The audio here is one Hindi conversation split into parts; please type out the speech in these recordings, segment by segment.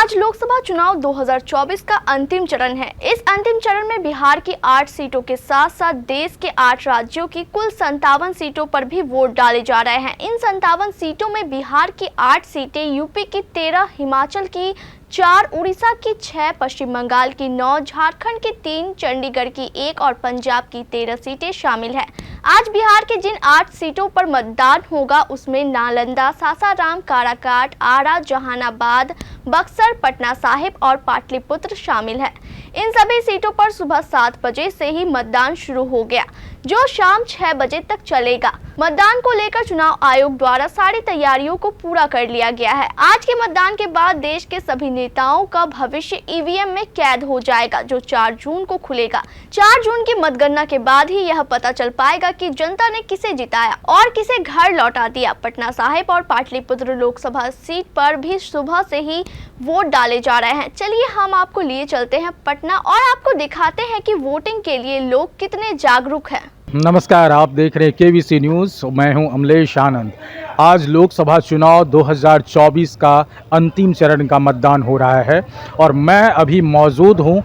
आज लोकसभा चुनाव 2024 का अंतिम चरण है। इस अंतिम चरण में बिहार की 8 सीटों के साथ साथ देश के 8 राज्यों की कुल 57 सीटों पर भी वोट डाले जा रहे हैं। इन 57 सीटों में बिहार की 8 सीटें, यूपी की 13, हिमाचल की 4, उड़ीसा की 6, पश्चिम बंगाल की 9, झारखंड की 3, चंडीगढ़ की 1 और पंजाब की 13 सीटें शामिल हैं। आज बिहार के जिन 8 सीटों पर मतदान होगा उसमें नालंदा, सासाराम, काराकाट, आरा, जहानाबाद, बक्सर, पटना साहिब और पाटलिपुत्र शामिल है। इन सभी सीटों पर सुबह 7 बजे से ही मतदान शुरू हो गया, जो शाम 6 बजे तक चलेगा। मतदान को लेकर चुनाव आयोग द्वारा सारी तैयारियों को पूरा कर लिया गया है। आज के मतदान के बाद देश के सभी नेताओं का भविष्य ईवीएम में कैद हो जाएगा, जो 4 जून को खुलेगा। 4 जून की मतगणना के बाद ही यह पता चल पाएगा कि जनता ने किसे जिताया और किसे घर लौटा दिया। पटना साहिब और पाटलिपुत्र लोकसभा सीट पर भी सुबह से ही वोट डाले जा रहे हैं। चलिए हम आपको लिए चलते हैं पटना और आपको दिखाते हैं कि वोटिंग के लिए लोग कितने जागरूक हैं। नमस्कार, आप देख रहे हैं केवीसी न्यूज़। मैं हूं अमलेश आनंद। आज लोकसभा चुनाव 2024 का अंतिम चरण का मतदान हो रहा है और मैं अभी मौजूद हूं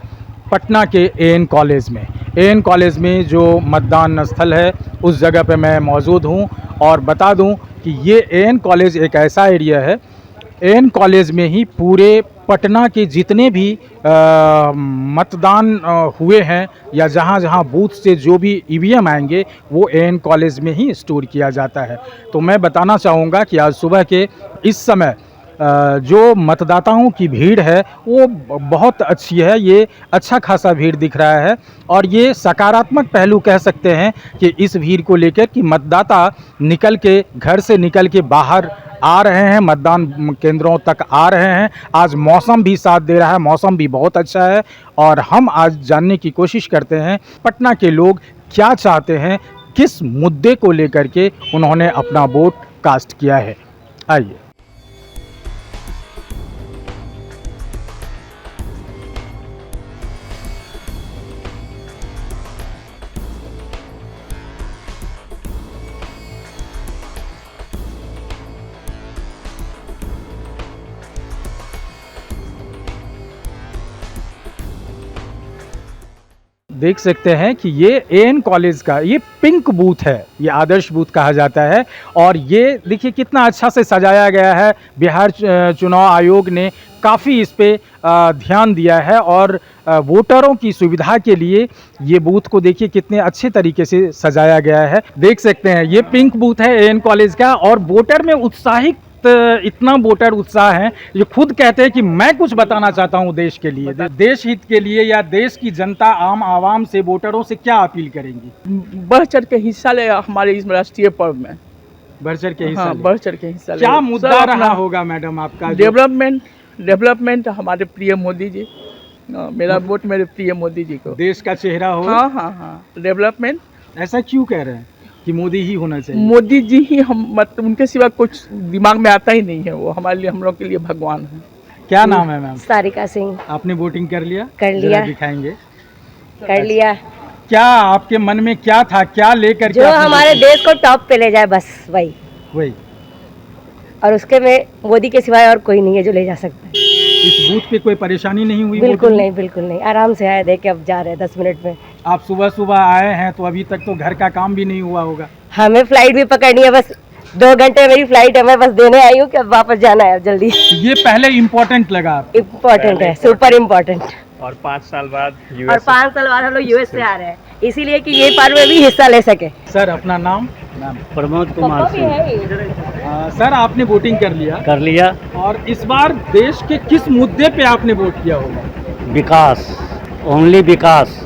पटना के एएन कॉलेज में। एएन कॉलेज में जो मतदान स्थल है उस जगह पे मैं मौजूद हूं और बता दूं कि ये एएन कॉलेज एक ऐसा एरिया है, एएन कॉलेज में ही पूरे पटना के जितने भी मतदान हुए हैं या जहाँ जहाँ बूथ से जो भी ईवीएम आएंगे वो एएन कॉलेज में ही स्टोर किया जाता है। तो मैं बताना चाहूँगा कि आज सुबह के इस समय जो मतदाताओं की भीड़ है वो बहुत अच्छी है। ये अच्छा खासा भीड़ दिख रहा है और ये सकारात्मक पहलू कह सकते हैं कि इस भीड़ को लेकर कि मतदाता निकल के घर से निकल के बाहर आ रहे हैं, मतदान केंद्रों तक आ रहे हैं। आज मौसम भी साथ दे रहा है, मौसम भी बहुत अच्छा है और हम आज जानने की कोशिश करते हैं पटना के लोग क्या चाहते हैं, किस मुद्दे को लेकर के उन्होंने अपना वोट कास्ट किया है। आइए। देख सकते हैं कि ये एएन कॉलेज का ये पिंक बूथ है, ये आदर्श बूथ कहा जाता है और ये देखिए कितना अच्छा से सजाया गया है। बिहार चुनाव आयोग ने काफ़ी इस पे ध्यान दिया है और वोटरों की सुविधा के लिए ये बूथ को देखिए कितने अच्छे तरीके से सजाया गया है। देख सकते हैं ये पिंक बूथ है एएन कॉलेज का और वोटर में उत्साहित इतना वोटर उत्साह है जो खुद कहते हैं कि मैं कुछ बताना चाहता हूं देश के लिए, देश हित के लिए या देश की जनता आम आवाम से वोटरों से क्या अपील करेंगी? बढ़ चढ़ के हिस्सा ले हमारे इस राष्ट्रीय पर्व में, बढ़ चढ़ के हिस्सा हाँ, बढ़ चढ़ के हिस्सा ले। क्या मुद्दा रहा होगा मैडम आपका? डेवलपमेंट हमारे प्रिय मोदी जी। मेरा वोट मेरे प्रिय मोदी जी को, देश का चेहरा हो। हाँ हाँ हाँ, डेवलपमेंट। ऐसा क्यों कह रहे हैं कि मोदी ही होना चाहिए? मोदी जी ही हम, मतलब उनके सिवा कुछ दिमाग में आता ही नहीं है। वो हमारे लिए, हम लोग के लिए भगवान है। क्या नाम है मैम? सारिका सिंह। आपने वोटिंग कर लिया? कर लिया। दिखाएंगे कर लिया। क्या आपके मन में क्या था, क्या लेकर जो हमारे देश को टॉप पे ले जाए, बस वही। और उसके में मोदी के सिवाय और कोई नहीं है जो ले जा सकता है। इस बूथ पे कोई परेशानी नहीं हुई? बिल्कुल नहीं, बिल्कुल नहीं। आराम से आए, देख के अब जा रहे हैं 10 मिनट में। आप सुबह सुबह आए हैं तो अभी तक तो घर का काम भी नहीं हुआ होगा? हमें फ्लाइट भी पकड़नी है, बस 2 घंटे मेरी फ्लाइट है। मैं बस देने आई हूँ कि अब वापस जाना है जल्दी। ये पहले इम्पोर्टेंट लगा? इम्पोर्टेंट है, सुपर इम्पोर्टेंट। और 5 साल बाद हम लोग यूएस से आ रहे हैं, इसीलिए कि ये पर्व में भी हिस्सा ले सके। सर अपना नाम? प्रमोद कुमार सिंह। सर आपने वोटिंग कर लिया? कर लिया। और इस बार देश के किस मुद्दे पे आपने वोट किया होगा? विकास, ओनली विकास।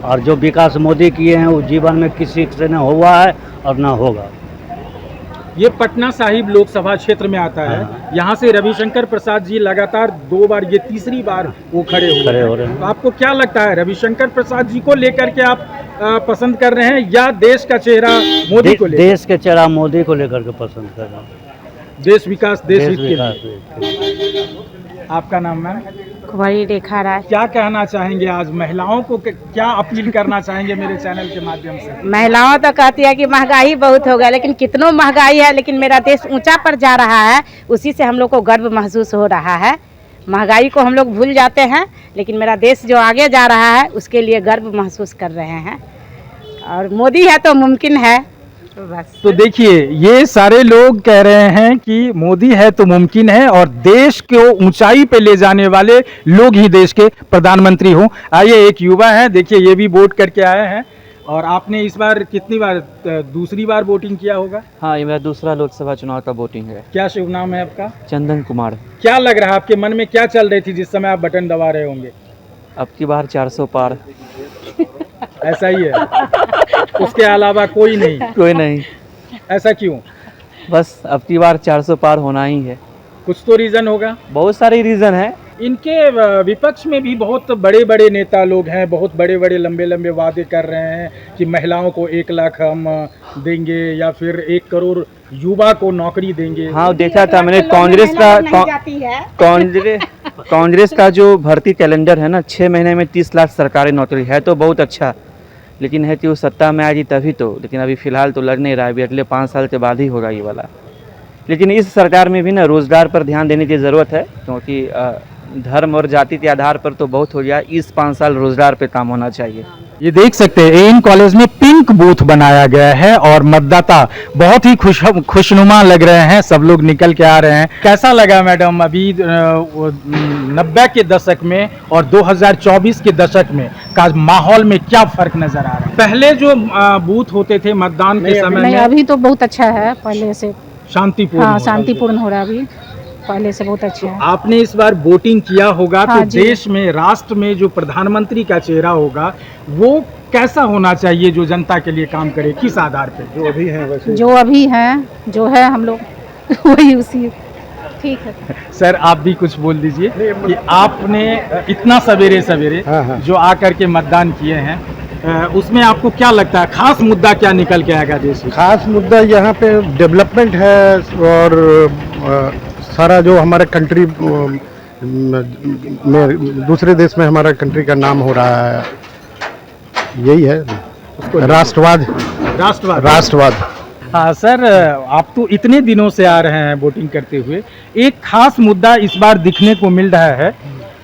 और जो विकास मोदी किए हैं वो जीवन में किसी से न हुआ है और न होगा। ये पटना साहिब लोकसभा क्षेत्र में आता है। यहाँ से रविशंकर प्रसाद जी लगातार 2 बार, ये तीसरी बार वो खड़े हो रहे हैं। तो आपको क्या लगता है, रविशंकर प्रसाद जी को लेकर के आप पसंद कर रहे हैं या देश का चेहरा मोदी को लेकर? देश के चेहरा मोदी को लेकर के पसंद कर रहा हूँ। देश विकास, देश हित के लिए। आपका नाम मैम? कुमारी रेखा राय। क्या कहना चाहेंगे आज महिलाओं को, क्या अपील करना चाहेंगे मेरे चैनल के माध्यम से? महिलाओं तो कहती है कि महंगाई बहुत हो गया, लेकिन कितनों महंगाई है, लेकिन मेरा देश ऊंचा पर जा रहा है, उसी से हम लोग को गर्व महसूस हो रहा है। महंगाई को हम लोग भूल जाते हैं, लेकिन मेरा देश जो आगे जा रहा है उसके लिए गर्व महसूस कर रहे हैं। और मोदी है तो मुमकिन है, तो बस। तो देखिए, ये सारे लोग कह रहे हैं कि मोदी है तो मुमकिन है और देश को ऊंचाई पे ले जाने वाले लोग ही देश के प्रधानमंत्री हों। आइए, एक युवा है, देखिए ये भी वोट करके आए हैं। और आपने इस बार कितनी बार, दूसरी बार वोटिंग किया होगा? हाँ, ये मेरा दूसरा लोकसभा चुनाव का वोटिंग है। क्या शुभ नाम है आपका? चंदन कुमार। क्या लग रहा है, आपके मन में क्या चल रही थी जिस समय आप बटन दबा रहे होंगे? अब की बार 400 पार। ऐसा ही है, उसके अलावा कोई नहीं? कोई नहीं। ऐसा क्यों? बस अब की बार 400 पार होना ही है। कुछ तो रीजन होगा। बहुत सारे रीज़न है। इनके विपक्ष में भी बहुत बड़े बड़े नेता लोग हैं, बहुत बड़े बड़े लंबे लंबे वादे कर रहे हैं कि महिलाओं को 1 लाख हम देंगे या फिर 1 करोड़ युवा को नौकरी देंगे। हाँ, देखा था मैंने कांग्रेस का जो भर्ती कैलेंडर है ना, 6 महीने में 30 लाख सरकारी नौकरी है, तो बहुत अच्छा। लेकिन है कि वो सत्ता में आएगी तभी तो, लेकिन अभी फ़िलहाल तो लग नहीं रहा है, अभी अगले 5 साल के बाद ही होगा ये वाला। लेकिन इस सरकार में भी ना रोज़गार पर ध्यान देने की ज़रूरत है, क्योंकि धर्म और जाति के आधार पर तो बहुत हो गया। इस 5 साल रोज़गार पे काम होना चाहिए। ये देख सकते हैं, एएन कॉलेज में पिंक बूथ बनाया गया है और मतदाता बहुत ही खुशनुमा लग रहे हैं, सब लोग निकल के आ रहे हैं। कैसा लगा मैडम, अभी 90 के दशक में और 2024 के दशक में का माहौल में क्या फर्क नजर आ रहा है? पहले जो बूथ होते थे मतदान के समय नहीं, में, अभी तो बहुत अच्छा है, पहले से शांतिपूर्ण। हाँ, शांतिपूर्ण हो रहा है अभी, पहले से बहुत अच्छा है। आपने इस बार वोटिंग किया होगा, हाँ तो जी। देश में, राष्ट्र में जो प्रधानमंत्री का चेहरा होगा वो कैसा होना चाहिए, जो जनता के लिए काम करे, किस आधार पे? जो अभी है वैसे, जो अभी है, जो है हम लोग वही उसी। ठीक है सर, आप भी कुछ बोल दीजिए कि आपने इतना सवेरे सवेरे जो आकर के मतदान किए हैं, उसमें आपको क्या लगता है, खास मुद्दा क्या निकल के आएगा देश में? खास मुद्दा यहाँ पे डेवलपमेंट है और सारा जो हमारे कंट्री में, दूसरे देश में हमारा कंट्री का नाम हो रहा है, यही है राष्ट्रवाद। राष्ट्रवाद। हाँ सर, आप तो इतने दिनों से आ रहे हैं वोटिंग करते हुए, एक खास मुद्दा इस बार दिखने को मिल रहा है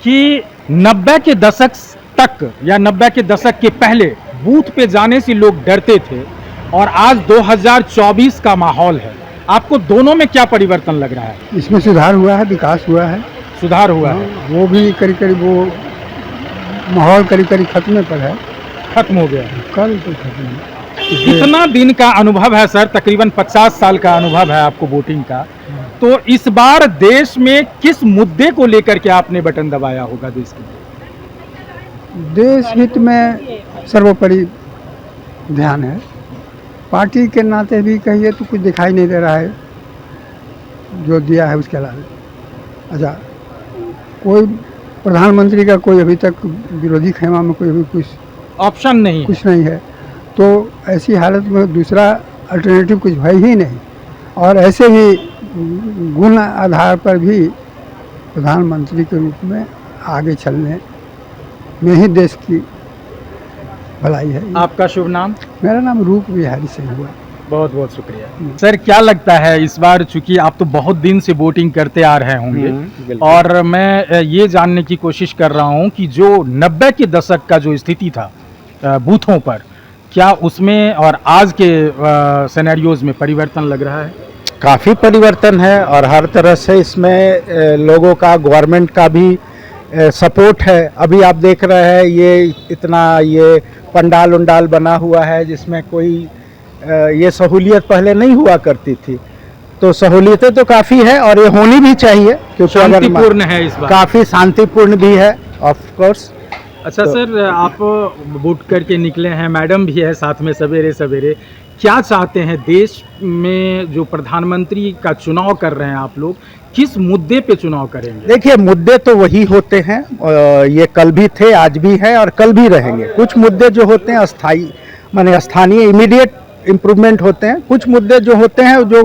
कि 90 के दशक तक या 90 के दशक के पहले बूथ पे जाने से लोग डरते थे और आज 2024 का माहौल है। आपको दोनों में क्या परिवर्तन लग रहा है? इसमें सुधार हुआ है, विकास हुआ है, सुधार हुआ है। वो भी करीब करीब, वो माहौल करीब करीब खत्म पर है, खत्म हो गया है। कल तो खत्म है। इतना दिन का अनुभव है सर, तकरीबन 50 साल का अनुभव है आपको वोटिंग का, तो इस बार देश में किस मुद्दे को लेकर के आपने बटन दबाया होगा देश के? देश हित में सर्वोपरि ध्यान है। पार्टी के नाते भी कहिए तो कुछ दिखाई नहीं दे रहा है जो दिया है उसके अलावा। अच्छा, कोई प्रधानमंत्री का कोई अभी तक विरोधी खेमा में कोई अभी कुछ ऑप्शन नहीं, कुछ नहीं है, तो ऐसी हालत में दूसरा अल्टरनेटिव कुछ है ही नहीं। और ऐसे ही गुण आधार पर भी प्रधानमंत्री के रूप में आगे चलने में ही देश की भलाई है। आपका शुभ नाम? मेरा नाम रूप बिहारी सिंह हुआ। बहुत बहुत शुक्रिया सर। क्या लगता है इस बार, चूंकि आप तो बहुत दिन से वोटिंग करते आ रहे होंगे, और मैं ये जानने की कोशिश कर रहा हूँ कि जो 90 के दशक का जो स्थिति था बूथों पर, क्या उसमें और आज के सिनेरियोज में परिवर्तन लग रहा है? काफ़ी परिवर्तन है और हर तरह से इसमें लोगों का, गवर्नमेंट का भी सपोर्ट है। अभी आप देख रहे हैं ये पंडाल उंडाल बना हुआ है जिसमें कोई ये सहूलियत पहले नहीं हुआ करती थी, तो सहूलियतें तो काफ़ी है और ये होनी भी चाहिए, क्योंकि शांतिपूर्ण है इस बार, काफ़ी शांतिपूर्ण भी है ऑफ कोर्स। अच्छा तो, सर आप वोट करके निकले हैं, मैडम भी है साथ में सवेरे सवेरे, क्या चाहते हैं देश में जो प्रधानमंत्री का चुनाव कर रहे हैं आप लोग, किस मुद्दे पे चुनाव करेंगे? देखिए, मुद्दे तो वही होते हैं, ये कल भी थे, आज भी है और कल भी रहेंगे। कुछ मुद्दे जो होते हैं अस्थाई, माने स्थानीय इमीडिएट इम्प्रूवमेंट होते हैं। कुछ मुद्दे जो होते हैं जो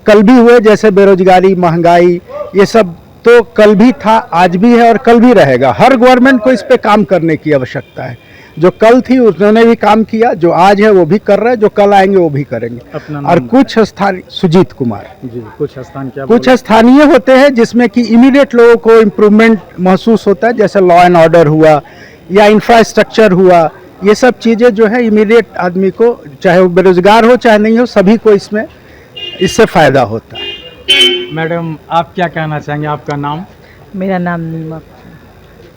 कल भी हुए, जैसे बेरोजगारी, महंगाई, ये सब तो कल भी था, आज भी है और कल भी रहेगा। हर गवर्नमेंट को इस पे काम करने की आवश्यकता है। जो कल थी उन्होंने भी काम किया, जो आज है वो भी कर रहे हैं, जो कल आएंगे वो भी करेंगे। अपना और नाम कुछ स्थानीय, सुजीत कुमार जी, कुछ स्थान क्या कुछ स्थानीय होते हैं जिसमें कि इमीडिएट लोगों को इम्प्रूवमेंट महसूस होता है, जैसे लॉ एंड ऑर्डर हुआ या इंफ्रास्ट्रक्चर हुआ, ये सब चीज़ें जो है इमीडिएट आदमी को, चाहे वो बेरोजगार हो चाहे नहीं हो, सभी को इससे फ़ायदा होता है। मैडम आप क्या कहना चाहेंगे, आपका नाम? मेरा नाम नीमा।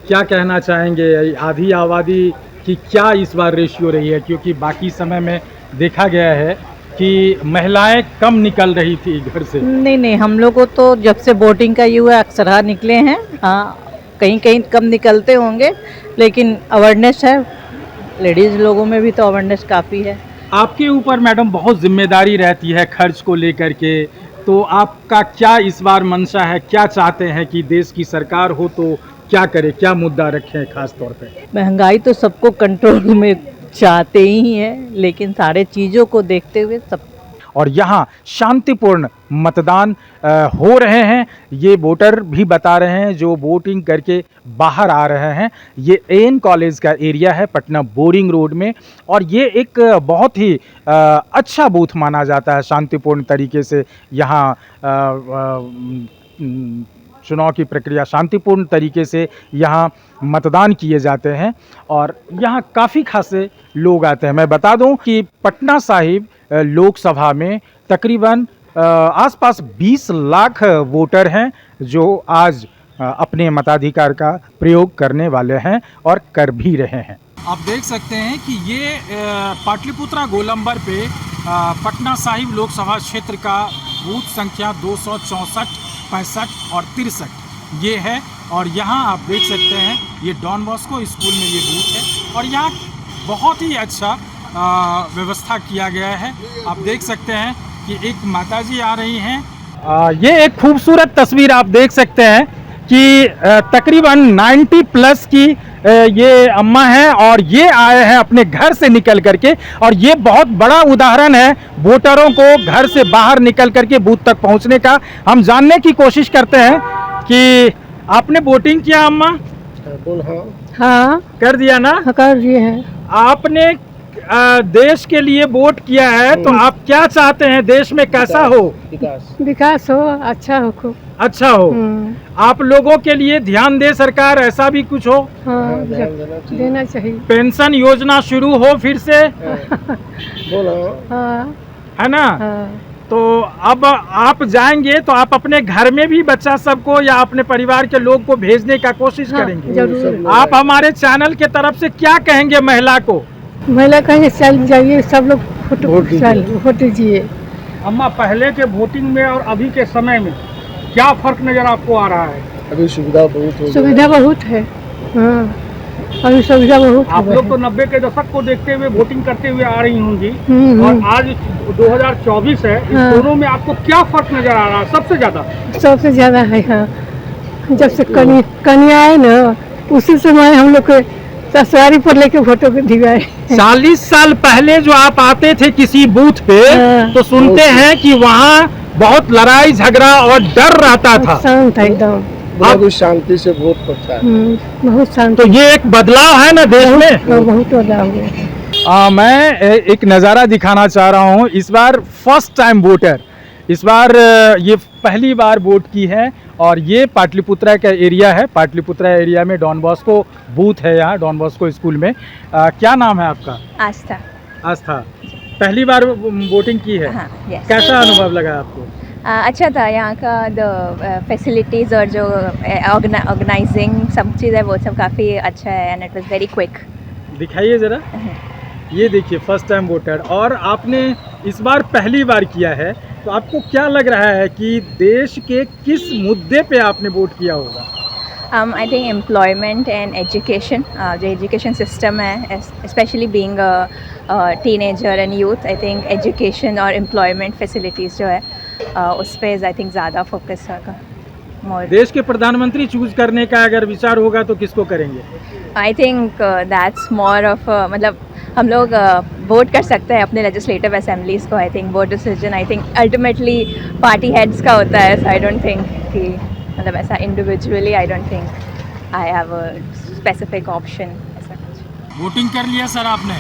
क्या कहना चाहेंगे, आधी आबादी की क्या इस बार रेशियो रही है? क्योंकि बाकी समय में देखा गया है कि महिलाएं कम निकल रही थी घर से। नहीं, हम लोग को तो जब से वोटिंग का ये हुआ अक्सर निकले हैं। हाँ, कहीं कहीं कम निकलते होंगे, लेकिन अवेयरनेस है, लेडीज़ लोगों में भी तो अवेयरनेस काफ़ी है। आपके ऊपर मैडम बहुत जिम्मेदारी रहती है खर्च को लेकर के, तो आपका क्या इस बार मंशा है, क्या चाहते हैं कि देश की सरकार हो तो क्या करे, क्या मुद्दा रखें खास तौर पे? महंगाई तो सबको कंट्रोल में चाहते ही हैं, लेकिन सारे चीज़ों को देखते हुए सब। और यहाँ शांतिपूर्ण मतदान हो रहे हैं, ये वोटर भी बता रहे हैं जो वोटिंग करके बाहर आ रहे हैं। ये एएन कॉलेज का एरिया है पटना बोरिंग रोड में, और ये एक बहुत ही अच्छा बूथ माना जाता है। शांतिपूर्ण तरीके से यहाँ चुनाव की प्रक्रिया शांतिपूर्ण तरीके से यहाँ मतदान किए जाते हैं, और यहाँ काफ़ी खासे लोग आते हैं। मैं बता दूं कि पटना साहिब लोकसभा में तकरीबन आसपास 20 लाख वोटर हैं जो आज अपने मताधिकार का प्रयोग करने वाले हैं और कर भी रहे हैं। आप देख सकते हैं कि ये पाटलिपुत्रा गोलंबर पे पटना साहिब लोकसभा क्षेत्र का बूथ संख्या 264, 65 और 63 ये है, और यहाँ आप देख सकते हैं ये डॉन बॉस्को स्कूल में ये बूथ है, और यहाँ बहुत ही अच्छा व्यवस्था किया गया है। आप देख सकते हैं कि एक माताजी आ रही हैं। ये एक खूबसूरत तस्वीर आप देख सकते हैं कि तकरीबन 90 प्लस की ये अम्मा हैं, और ये आए हैं अपने घर से निकल करके, और ये बहुत बड़ा उदाहरण है वोटरों को घर से बाहर निकल करके बूथ तक पहुंचने का। हम जानने की कोशिश करते हैं कि आपने वोटिंग किया अम्मा? हाँ कर दिया ना? कर दिए हैं। आपने देश के लिए वोट किया है, तो आप क्या चाहते हैं देश में कैसा हो? विकास हो, अच्छा हो, खूब अच्छा हो। आप लोगों के लिए ध्यान दे सरकार, ऐसा भी कुछ हो? हाँ, देना चाहिए। पेंशन योजना शुरू हो फिर से, हाँ, है ना? हाँ। तो अब आप जाएंगे तो आप अपने घर में भी बच्चा सबको या अपने परिवार के लोग को भेजने का कोशिश करेंगे? जरूर। आप हमारे चैनल के तरफ से क्या कहेंगे महिला को? महिला कहीं चल जाइए, सब लोग वोट दीजिए। अम्मा, पहले के वोटिंग में और अभी के समय में क्या फर्क नजर आपको आ रहा है? अभी सुविधा बहुत हो, सुविधा बहुत है। हाँ, अभी सुविधा बहुत। आप लोग तो 90 के दशक को देखते हुए वोटिंग करते हुए आ रही होंगी, और आज 2024 है, इन दोनों में आपको क्या फर्क नजर आ रहा है सबसे ज्यादा? सबसे ज्यादा है। हाँ, जब से कन्या आए ना, उसी समय हम लोग के ससुरारी पर लेके फोटो दिवाए। 40 साल पहले जो आप आते थे किसी बूथ पे, तो सुनते हैं कि वहाँ बहुत लड़ाई झगड़ा और डर रहता था। शांत था एकदम, बहुत शांति से वोट पड़ता है। बहुत शांत। तो ये एक बदलाव है ना देश में? बहुत बदलाव है। मैं एक नज़ारा दिखाना चाह रहा हूँ। इस बार फर्स्ट टाइम वोटर, इस बार ये पहली बार वोट की है, और ये पाटलिपुत्रा का एरिया है। पाटलिपुत्रा एरिया में डॉन बॉस्को बूथ है, यहाँ डॉन बॉस्को स्कूल में। क्या नाम है आपका? आस्था। आस्था, पहली बार वोटिंग की है? हाँ, yes. कैसा अनुभव लगा आपको? अच्छा था, यहाँ का फैसिलिटीज़ और जो ऑर्गेनाइजिंग सब चीज़ है वो सब काफ़ी अच्छा है, and it was very quick. दिखाइए ज़रा, ये देखिए फर्स्ट टाइम वोटर, और आपने इस बार पहली बार किया है, तो आपको क्या लग रहा है कि देश के किस मुद्दे पे आपने वोट किया होगा? I think employment and education, जो एजुकेशन सिस्टम है, specially being teenager and youth, I think education और एम्प्लॉयमेंट फैसिलिटीज़ जो है उस पर आई थिंक ज़्यादा फोकस होगा। देश के प्रधानमंत्री चूज करने का अगर विचार होगा तो किसको करेंगे? I think that's more of, मतलब हम लोग वोट कर सकते हैं अपने लेजिस्लेटिव असेंबलीज़ को। I think vote decision I think ultimately party heads का होता है, सो आई डोंट थिंक कि मतलब ऐसा individually I don't think I have a specific option ऐसा कुछ। वोटिंग कर लिया सर आपने?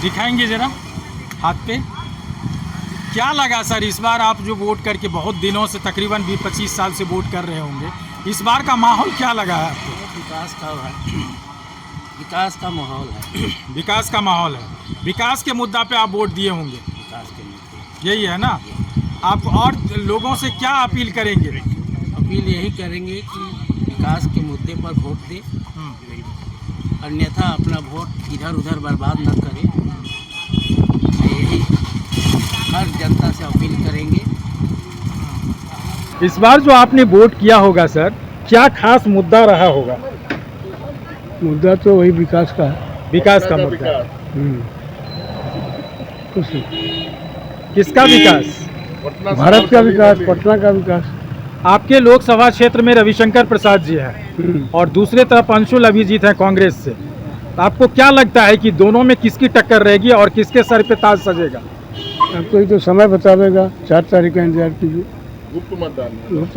दिखाएंगे ज़रा हाथ पे। क्या लगा सर इस बार आप जो वोट करके बहुत दिनों से तकरीबन 20-25 साल से वोट कर रहे होंगे, इस बार का माहौल क्या लगा है आपको? विकास का माहौल है। विकास का माहौल है। विकास के मुद्दा पे आप वोट दिए होंगे, विकास के मुद्दे यही है ना? आप और लोगों से क्या अपील करेंगे? अपील यही करेंगे कि विकास के मुद्दे पर वोट दे, अन्यथा अपना वोट इधर उधर बर्बाद न करें। यही हर जनता से अपील करेंगे। इस बार जो आपने वोट किया होगा सर, क्या खास मुद्दा रहा होगा? मुद्दा तो वही विकास का है। विकास का मुद्दा। कुछ नहीं। किसका विकास? भारत का विकास, पटना का विकास। आपके लोकसभा क्षेत्र में रविशंकर प्रसाद जी हैं और दूसरे तरफ अंशुल अभिजीत हैं कांग्रेस से। तो आपको क्या लगता है कि दोनों में किसकी टक्कर रहेगी और किसके सर पे ताज सजेगा? आपको ये तो समय बतावेगा। 4 तारीख का इंतजार कीजिए। गुप्त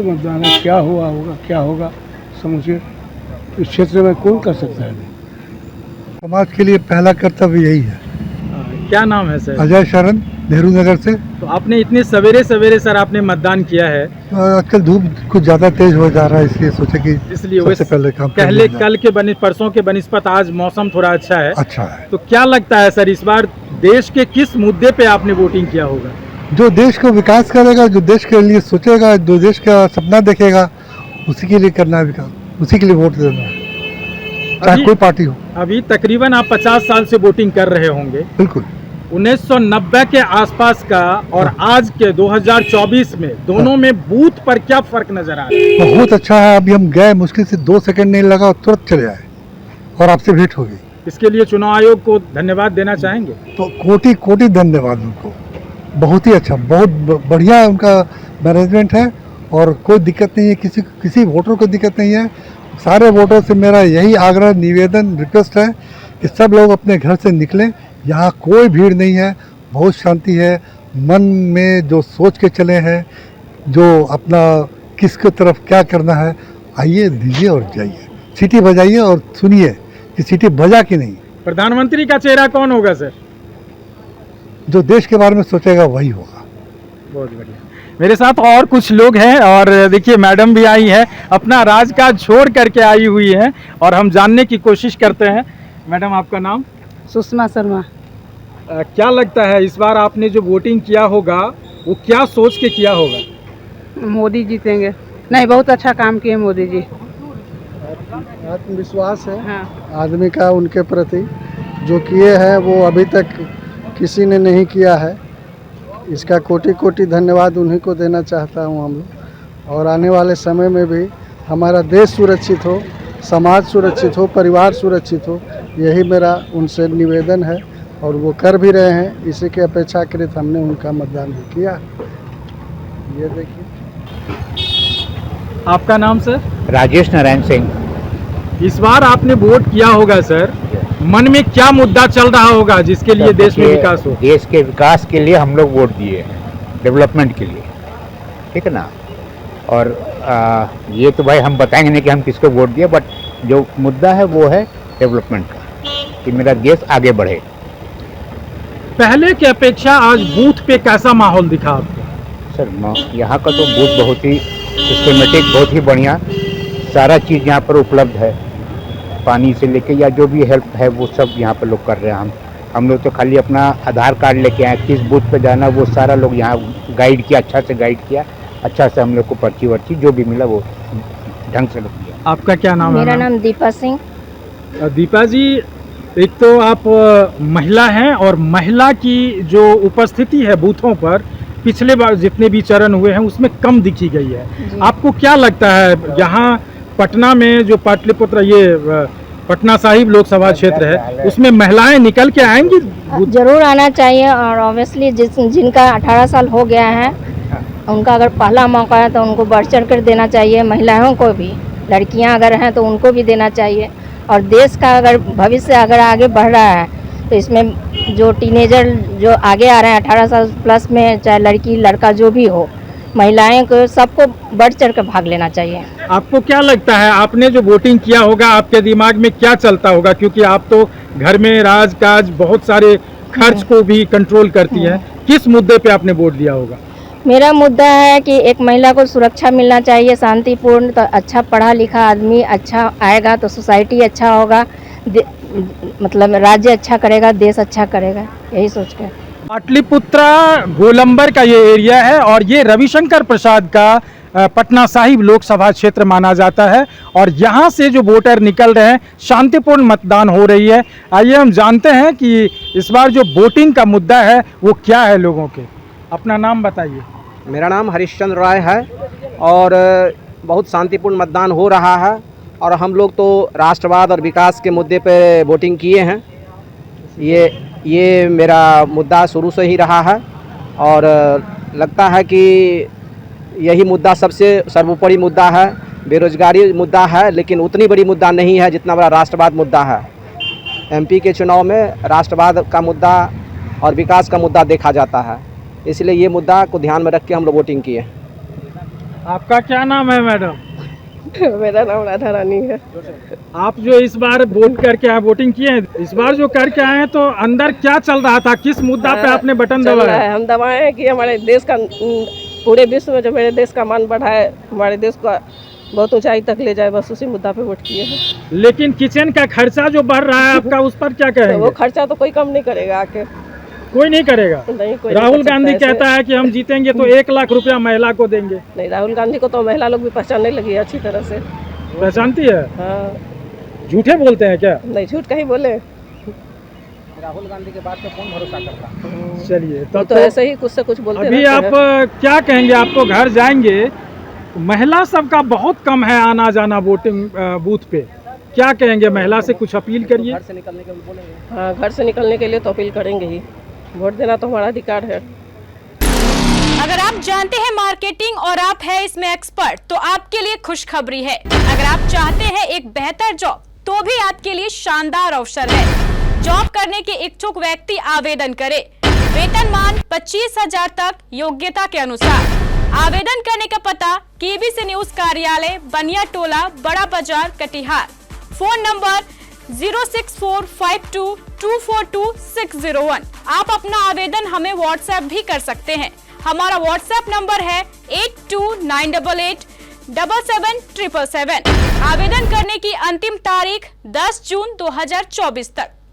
मतदान है। क्या हुआ होगा, क्या होगा समझिए। इस क्षेत्र में कौन कर सकता है? समाज के लिए पहला कर्तव्य यही है। क्या नाम है सर? अजय शरण, नेहरू नगर से। तो आपने इतने सवेरे सवेरे सर आपने मतदान किया है। आजकल धूप कुछ ज़्यादा तेज हो जा रहा है, इसलिए सोचे कि इसलिए सबसे पहले काम पहले कल के परसों के बनिस्पत आज मौसम थोड़ा अच्छा है। अच्छा है। तो क्या लगता है सर इस बार देश के किस मुद्दे पे आपने वोटिंग किया होगा? जो देश को विकास करेगा, जो देश के लिए सोचेगा, जो देश का सपना देखेगा, उसी के लिए करना है विकास, उसी के लिए वोट देना है, चाहे कोई पार्टी हो। अभी तकरीबन आप 50 साल से वोटिंग कर रहे होंगे। बिल्कुल। 1990 के आसपास का और आज के 2024 में दोनों में बूथ पर क्या फर्क नजर आ रहा है? बहुत अच्छा है। अभी हम गए, मुश्किल से 2 सेकंड नहीं लगा और तुरंत चले आए और आपसे भेंट हो गई। इसके लिए चुनाव आयोग को धन्यवाद देना चाहेंगे? तो कोटि कोटि धन्यवाद उनको। बहुत ही अच्छा, बहुत बढ़िया उनका मैनेजमेंट है और कोई दिक्कत नहीं है, किसी वोटर को दिक्कत नहीं है। सारे वोटर से मेरा यही आग्रह, निवेदन, रिक्वेस्ट है कि सब लोग अपने घर से निकलें। यहाँ कोई भीड़ नहीं है, बहुत शांति है। मन में जो सोच के चले हैं, जो अपना किसके तरफ क्या करना है, आइए दीजिए और जाइए। सीटी बजाइए और सुनिए कि सीटी बजा कि नहीं। प्रधानमंत्री का चेहरा कौन होगा सर? जो देश के बारे में सोचेगा वही होगा। बहुत बढ़िया। मेरे साथ और कुछ लोग हैं और देखिए मैडम भी आई है, अपना राजकाज छोड़ करके आई हुई है और हम जानने की कोशिश करते हैं। मैडम आपका नाम? सुषमा शर्मा। क्या लगता है इस बार आपने जो वोटिंग किया होगा वो क्या सोच के किया होगा? मोदी जीतेंगे। नहीं, बहुत अच्छा काम किए मोदी जी। आत्मविश्वास है हाँ। आदमी का उनके प्रति, जो किए हैं वो अभी तक किसी ने नहीं किया है। इसका कोटि कोटि धन्यवाद उन्हीं को देना चाहता हूँ हम लोग। और आने वाले समय में भी हमारा देश सुरक्षित हो, समाज सुरक्षित हो, परिवार सुरक्षित हो, यही मेरा उनसे निवेदन है और वो कर भी रहे हैं। इसी के अपेक्षाकृत हमने उनका मतदान भी किया। ये देखिए। आपका नाम सर? राजेश नारायण सिंह। इस बार आपने वोट किया होगा सर, मन में क्या मुद्दा चल रहा होगा जिसके लिए देश में विकास हो? देश के विकास के लिए हम लोग वोट दिए हैं, डेवलपमेंट के लिए, ठीक है ना। और ये तो भाई हम बताएंगे नहीं कि हम किसको वोट दिए, बट जो मुद्दा है वो है डेवलपमेंट का, कि मेरा देश आगे बढ़े। पहले की अपेक्षा आज बूथ पे कैसा माहौल दिखा आपको? सर यहाँ का तो बूथ बहुत ही सिस्टमेटिक, बहुत ही बढ़िया, सारा चीज़ यहाँ पर उपलब्ध है। पानी से लेके या जो भी हेल्प है वो सब यहाँ पर लोग कर रहे हैं। हम लोग तो खाली अपना आधार कार्ड लेके आए, किस बूथ पे जाना वो सारा लोग यहाँ गाइड किया, अच्छा से गाइड किया, अच्छा से हम लोग को पर्ची वर्ची जो भी मिला वो ढंग से लोग दिया। आपका क्या नाम है? मेरा नाम दीपा सिंह। दीपा जी, एक तो आप महिला हैं और महिला की जो उपस्थिति है बूथों पर पिछले बार जितने भी चरण हुए हैं उसमें कम दिखी गई है। आपको क्या लगता है यहाँ पटना में जो पाटलिपुत्र ये पटना साहिब लोकसभा क्षेत्र है उसमें महिलाएं निकल के आएंगी? जरूर आना चाहिए और ऑब्वियसली जिनका 18 साल हो गया है उनका अगर पहला मौका है तो उनको बढ़ चढ़ कर देना चाहिए। महिलाओं को भी, लड़कियां अगर हैं तो उनको भी देना चाहिए। और देश का अगर भविष्य अगर आगे बढ़ रहा है तो इसमें जो टीनेजर जो आगे आ रहे हैं 18 साल प्लस में, चाहे लड़की लड़का जो भी हो, महिलाएं को सबको बढ़ चढ़ कर भाग लेना चाहिए। आपको क्या लगता है, आपने जो वोटिंग किया होगा आपके दिमाग में क्या चलता होगा, क्योंकि आप तो घर में राजकाज बहुत सारे खर्च को भी कंट्रोल करती हैं, किस मुद्दे पे आपने वोट दिया होगा? मेरा मुद्दा है कि एक महिला को सुरक्षा मिलना चाहिए, शांतिपूर्ण, तो अच्छा पढ़ा लिखा आदमी अच्छा आएगा तो सोसाइटी अच्छा होगा, मतलब राज्य अच्छा करेगा, देश अच्छा करेगा, यही सोच कर। पाटलिपुत्रा गोलंबर का ये एरिया है और ये रविशंकर प्रसाद का पटना साहिब लोकसभा क्षेत्र माना जाता है और यहाँ से जो वोटर निकल रहे हैं शांतिपूर्ण मतदान हो रही है। आइए हम जानते हैं कि इस बार जो वोटिंग का मुद्दा है वो क्या है लोगों के। अपना नाम बताइए। मेरा नाम हरिश्चंद्र राय है और बहुत शांतिपूर्ण मतदान हो रहा है और हम लोग तो राष्ट्रवाद और विकास के मुद्दे पर वोटिंग किए हैं। ये मेरा मुद्दा शुरू से ही रहा है और लगता है कि यही मुद्दा सबसे सर्वोपरि मुद्दा है। बेरोजगारी मुद्दा है लेकिन उतनी बड़ी मुद्दा नहीं है जितना बड़ा राष्ट्रवाद मुद्दा है। एमपी के चुनाव में राष्ट्रवाद का मुद्दा और विकास का मुद्दा देखा जाता है, इसलिए ये मुद्दा को ध्यान में रख के हम लोग वोटिंग किए। आपका क्या नाम है मैडम? मेरा नाम राधा रानी है। आप जो इस बार वोट करके आए, वोटिंग किए हैं, इस बार जो करके आए हैं तो अंदर क्या चल रहा था, किस मुद्दा पे आपने बटन दबाया है? हम दबाए हैं कि हमारे देश का, पूरे विश्व में जो मेरे देश का मान बढ़ाए, हमारे देश को बहुत ऊंचाई तक ले जाए, बस उसी मुद्दा पे वोट किए हैं। लेकिन किचन का खर्चा जो बढ़ रहा है आपका, उस पर क्या कहेंगे? वो खर्चा तो कोई कम नहीं करेगा, आके कोई नहीं करेगा। नहीं, कोई राहुल गांधी कहता है कि हम जीतेंगे तो 1 लाख रुपया महिला को देंगे। नहीं, राहुल गांधी को तो महिला लोग भी पहचानने लगी है अच्छी तरह से। पहचानती है? हाँ। झूठे बोलते हैं क्या? नहीं, झूठ कहीं बोले। राहुल गांधी के बात पे कौन भरोसा करता? चलिए तब तो ऐसे ही कुछ से कुछ बोलते अभी आप क्या कहेंगे? आप तो घर जाएंगे, महिला सबका बहुत कम है आना जाना वोटिंग बूथ पे, क्या कहेंगे? महिला से कुछ अपील करिए। घर से निकलने के लिए बोलेंगे। हाँ, घर से निकलने के लिए तो अपील करेंगे ही। वोट देना तो हमारा अधिकार है। अगर आप जानते हैं मार्केटिंग और आप हैं इसमें एक्सपर्ट, तो आपके लिए खुशखबरी है। अगर आप चाहते हैं एक बेहतर जॉब, तो भी आपके लिए शानदार अवसर है। जॉब करने के इच्छुक व्यक्ति आवेदन करें। वेतनमान 25,000 तक योग्यता के अनुसार। आवेदन करने का पता केबीसी न्यूज कार्यालय, बनिया टोला, बड़ा बाजार, कटिहार। Phone number 06452242601। आप अपना आवेदन हमें व्हाट्सएप भी कर सकते हैं। हमारा व्हाट्सएप नंबर है 8298877777। आवेदन करने की अंतिम तारीख 10 जून 2024 तक।